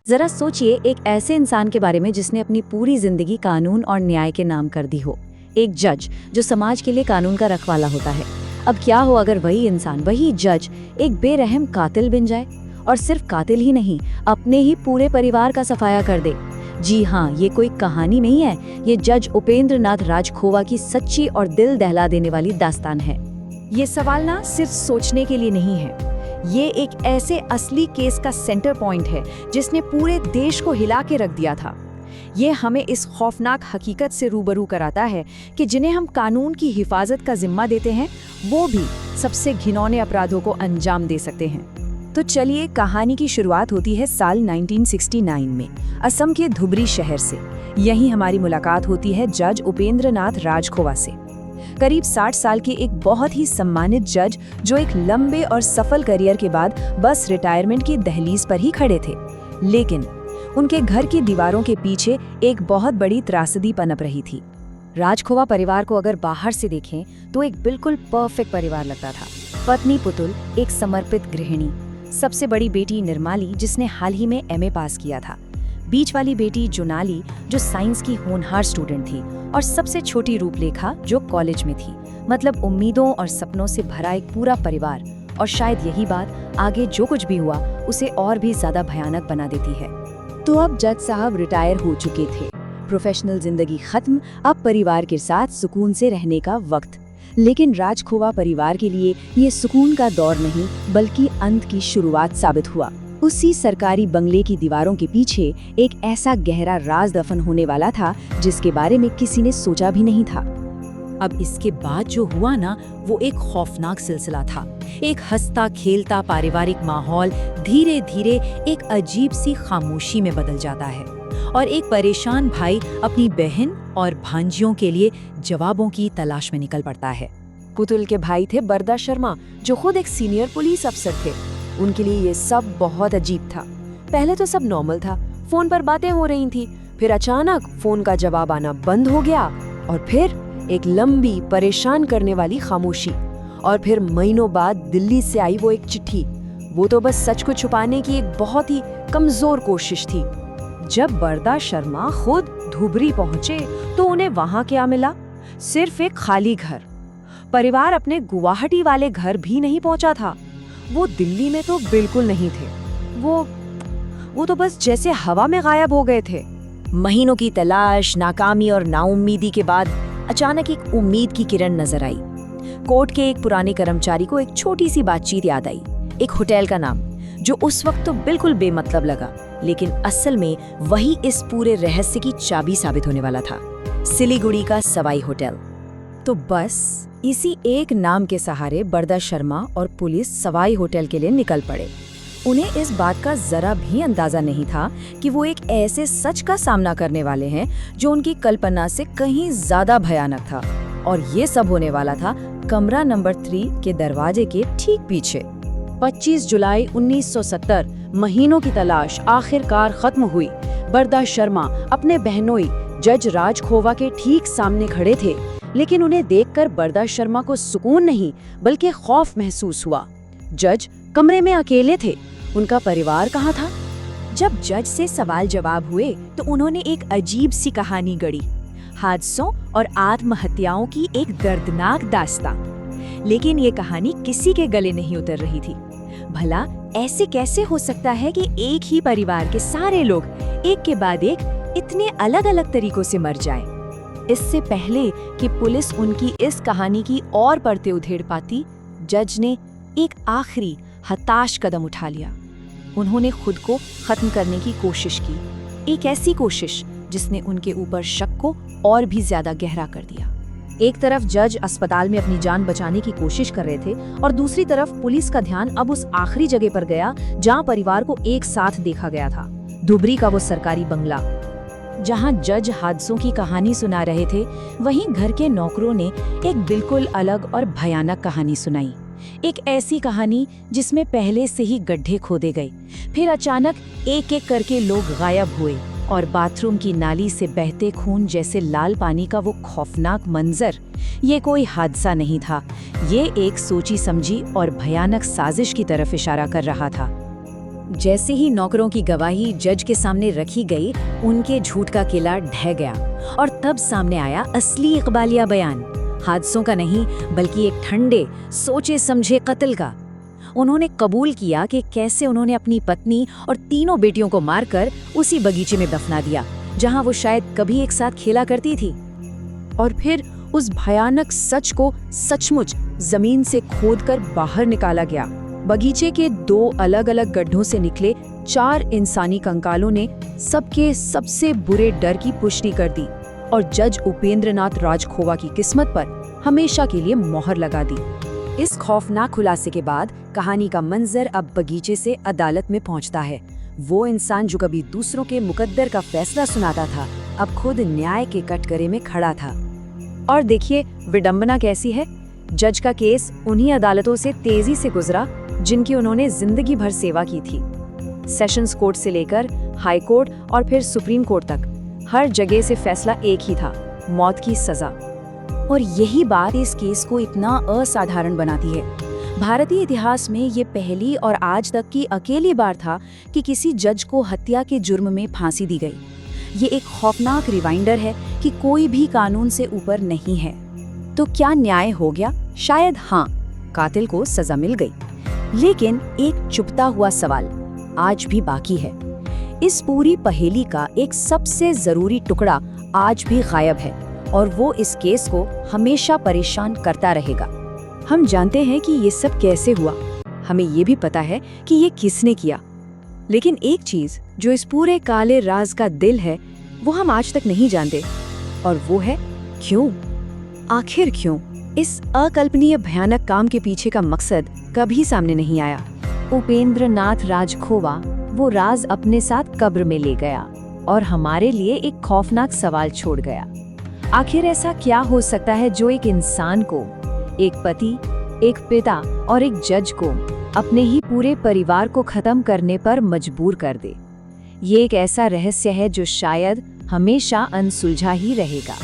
जरा सोचिए एक ऐसे इंसान के बारे में जिसने अपनी पूरी जिंदगी कानून और न्याय के नाम कर दी हो। एक जज जो समाज के लिए कानून का रखवाला होता है। अब क्या हो अगर वही इंसान, वही जज एक बेरहम कातिल बन जाए, और सिर्फ कातिल ही नहीं, अपने ही पूरे परिवार का सफाया कर दे। जी हाँ, ये कोई कहानी नहीं है, ये जज उपेंद्र नाथ राजखोवा की सच्ची और दिल दहला देने वाली दास्तान है। ये सवाल ना सिर्फ सोचने के लिए नहीं है, ये एक ऐसे असली केस का सेंटर पॉइंट है जिसने पूरे देश को हिला के रख दिया था। ये हमें इस खौफनाक हकीकत से रूबरू कराता है कि जिन्हें हम कानून की हिफाजत का जिम्मा देते हैं, वो भी सबसे घिनौने अपराधों को अंजाम दे सकते हैं। तो चलिए, कहानी की शुरुआत होती है साल 1969 में, असम के धुबरी शहर से। यहीं हमारी मुलाकात होती है जज उपेंद्र नाथ राजखोवा से। करीब 60 साल के एक बहुत ही सम्मानित जज जो एक लंबे और सफल करियर के बाद बस रिटायरमेंट की दहलीज पर ही खड़े थे। लेकिन उनके घर की दीवारों के पीछे एक बहुत बड़ी त्रासदी पनप रही थी। राजखोवा परिवार को अगर बाहर से देखें तो एक बिल्कुल परफेक्ट परिवार लगता था। पत्नी पुतुल, एक समर्पित गृहिणी, सबसे बड़ी बेटी निर्माली जिसने हाल ही में एमए पास किया था, बीच वाली बेटी जुनाली जो साइंस की होनहार स्टूडेंट थी, और सबसे छोटी रूपलेखा जो कॉलेज में थी। मतलब उम्मीदों और सपनों से भरा एक पूरा परिवार। और शायद यही बात आगे जो कुछ भी हुआ उसे और भी ज्यादा भयानक बना देती है। तो अब जज साहब रिटायर हो चुके थे, प्रोफेशनल जिंदगी खत्म, अब परिवार के साथ सुकून से रहने का वक्त। लेकिन राजखोवा परिवार के लिए ये सुकून का दौर नहीं बल्कि अंत की शुरुआत साबित हुआ। उसी सरकारी बंगले की दीवारों के पीछे एक ऐसा गहरा राज दफन होने वाला था जिसके बारे में किसी ने सोचा भी नहीं था। अब इसके बाद जो हुआ ना, वो एक खौफनाक सिलसिला था। एक हंसता खेलता पारिवारिक माहौल धीरे धीरे एक अजीब सी खामोशी में बदल जाता है, और एक परेशान भाई अपनी बहन और भांजियों के लिए जवाबों की तलाश में निकल पड़ता है। पुतुल के भाई थे बरदा शर्मा, जो खुद एक सीनियर पुलिस अफसर थे। उनके लिए ये सब बहुत अजीब था। पहले तो सब नॉर्मल था, फोन पर बातें हो रही थी, फिर अचानक फोन का जवाब आना बंद हो गया, और फिर एक लंबी परेशान करने वाली खामोशी, और फिर महीनों बाद दिल्ली से आई वो एक चिट्ठी। वो तो बस सच को छुपाने की एक बहुत ही कमजोर कोशिश थी। जब बरदा शर्मा खुद धुबरी पहुंचे तो उन्हें वहां क्या मिला? सिर्फ एक खाली घर। परिवार अपने गुवाहाटी वाले घर भी नहीं पहुंचा था। वो दिल्ली में तो बिल्कुल नहीं थे। वो तो बस जैसे हवा में गायब हो गए थे। महीनों की तलाश, नाकामी और नाउम्मीदी के बाद अचानक एक उम्मीद की किरण नजर आई। कोर्ट के एक पुराने कर्मचारी को एक छोटी सी बातचीत याद आई, एक होटल का नाम जो उस वक्त तो बिल्कुल बेमतलब लगा, लेकिन असल में वही इस पूरे रहस्य की चाबी साबित होने वाला था। सिलीगुड़ी का सवाई होटल। तो बस इसी एक नाम के सहारे बरदा शर्मा और पुलिस सवाई होटल के लिए निकल पड़े। उन्हें इस बात का जरा भी अंदाजा नहीं था कि वो एक ऐसे सच का सामना करने वाले हैं जो उनकी कल्पना से कहीं ज्यादा भयानक था। और ये सब होने वाला था कमरा नंबर 3 के दरवाजे के ठीक पीछे। 25 जुलाई 1970, महीनों की तलाश आखिरकार खत्म हुई। बरदा शर्मा अपने बहनोई जज राजखोवा के ठीक सामने खड़े थे, लेकिन उन्हें देखकर बरदा शर्मा को सुकून नहीं बल्कि खौफ महसूस हुआ। जज कमरे में अकेले थे, उनका परिवार कहाँ था? जब जज से सवाल जवाब हुए तो उन्होंने एक अजीब सी कहानी गढ़ी, हादसों और आत्महत्याओं की एक दर्दनाक दास्तान। लेकिन ये कहानी किसी के गले नहीं उतर रही थी। भला ऐसे कैसे हो सकता है कि एक ही परिवार के सारे लोग एक के बाद एक इतने अलग अलग तरीकों से मर जाएं? इससे पहले कि पुलिस उनकी इस कहानी की और परतें उधेड़ पाती, जज ने एक आखिरी हताश कदम उठा लिया। उन्होंने खुद को खत्म करने की कोशिश की, एक ऐसी कोशिश जिसने उनके ऊपर शक को और भी ज्यादा गहरा कर दिया। एक तरफ जज अस्पताल में अपनी जान बचाने की कोशिश कर रहे थे, और दूसरी तरफ पुलिस का ध्यान अब उस आखिरी जगह पर गया जहां परिवार को एक साथ देखा गया था, धुबरी का वो सरकारी बंगला। जहां जज हादसों की कहानी सुना रहे थे, वहीं घर के नौकरों ने एक बिल्कुल अलग और भयानक कहानी सुनाई। एक ऐसी कहानी जिसमें पहले से ही गड्ढे खोदे गए, फिर अचानक एक एक करके लोग गायब हुए, और बाथरूम की नाली से बहते खून जैसे लाल पानी का वो खौफनाक मंजर, ये कोई हादसा नहीं था, ये एक सोची समझी और भयानक साजिश की तरफ इशारा कर रहा था। जैसे ही नौकरों की गवाही जज के सामने रखी गई, उनके झूठ का किला ढह गया और तब सामने आया असली इकबालिया बयान, हादसों का नहीं बल्कि एक ठंडे सोचे समझे कत्ल का। उन्होंने कबूल किया कि कैसे उन्होंने अपनी पत्नी और तीनों बेटियों को मारकर उसी बगीचे में दफना दिया जहां वो शायद कभी एक साथ खेला करती थी। और फिर उस भयानक सच को सचमुच जमीन से खोदकर बाहर निकाला गया। बगीचे के 2 अलग-अलग गड्ढों से निकले 4 इंसानी कंकालों ने सबके सबसे बुरे डर की पुष्टि कर दी और जज उपेंद्रनाथ राजखोवा की किस्मत पर हमेशा के लिए मोहर लगा दी। इस खौफनाक खुलासे के बाद कहानी का मंजर अब बगीचे से अदालत में पहुंचता है। वो इंसान जो कभी दूसरों के मुकद्दर का फैसला सुनाता था, अब खुद न्याय के कटघरे में खड़ा था। और देखिए विडंबना कैसी है, जज का केस उन्हीं अदालतों से तेजी से गुजरा जिनकी उन्होंने जिंदगी भर सेवा की थी। सेशंस कोर्ट से लेकर हाई कोर्ट और फिर सुप्रीम कोर्ट तक हर जगह से फैसला एक ही था, मौत की सजा। और यही बात इस केस को इतना असाधारण बनाती है। भारतीय इतिहास में ये पहली और आज तक की अकेली बार था कि किसी जज को हत्या के जुर्म में फांसी दी गई। ये एक खौफनाक रिमाइंडर है कि कोई भी कानून से ऊपर नहीं है। तो क्या न्याय हो गया? शायद हाँ, कातिल को सजा मिल गई। लेकिन एक चुपता हुआ सवाल आज भी बाकी है। इस पूरी पहेली का एक सबसे जरूरी टुकड़ा आज भी गायब है और वो इस केस को हमेशा परेशान करता रहेगा। हम जानते हैं कि ये सब कैसे हुआ, हमें ये भी पता है कि ये किसने किया, लेकिन एक चीज जो इस पूरे काले राज का दिल है वो हम आज तक नहीं जानते, और वो है क्यों। आखिर क्यों? इस अकल्पनीय भयानक काम के पीछे का मकसद कभी सामने नहीं आया। उपेंद्रनाथ राजखोवा वो राज अपने साथ कब्र में ले गया और हमारे लिए एक खौफनाक सवाल छोड़ गया। आखिर ऐसा क्या हो सकता है जो एक इंसान को, एक पति, एक पिता और एक जज को अपने ही पूरे परिवार को खत्म करने पर मजबूर कर दे? ये एक ऐसा रहस्य है जो शायद हमेशा अनसुलझा ही रहेगा।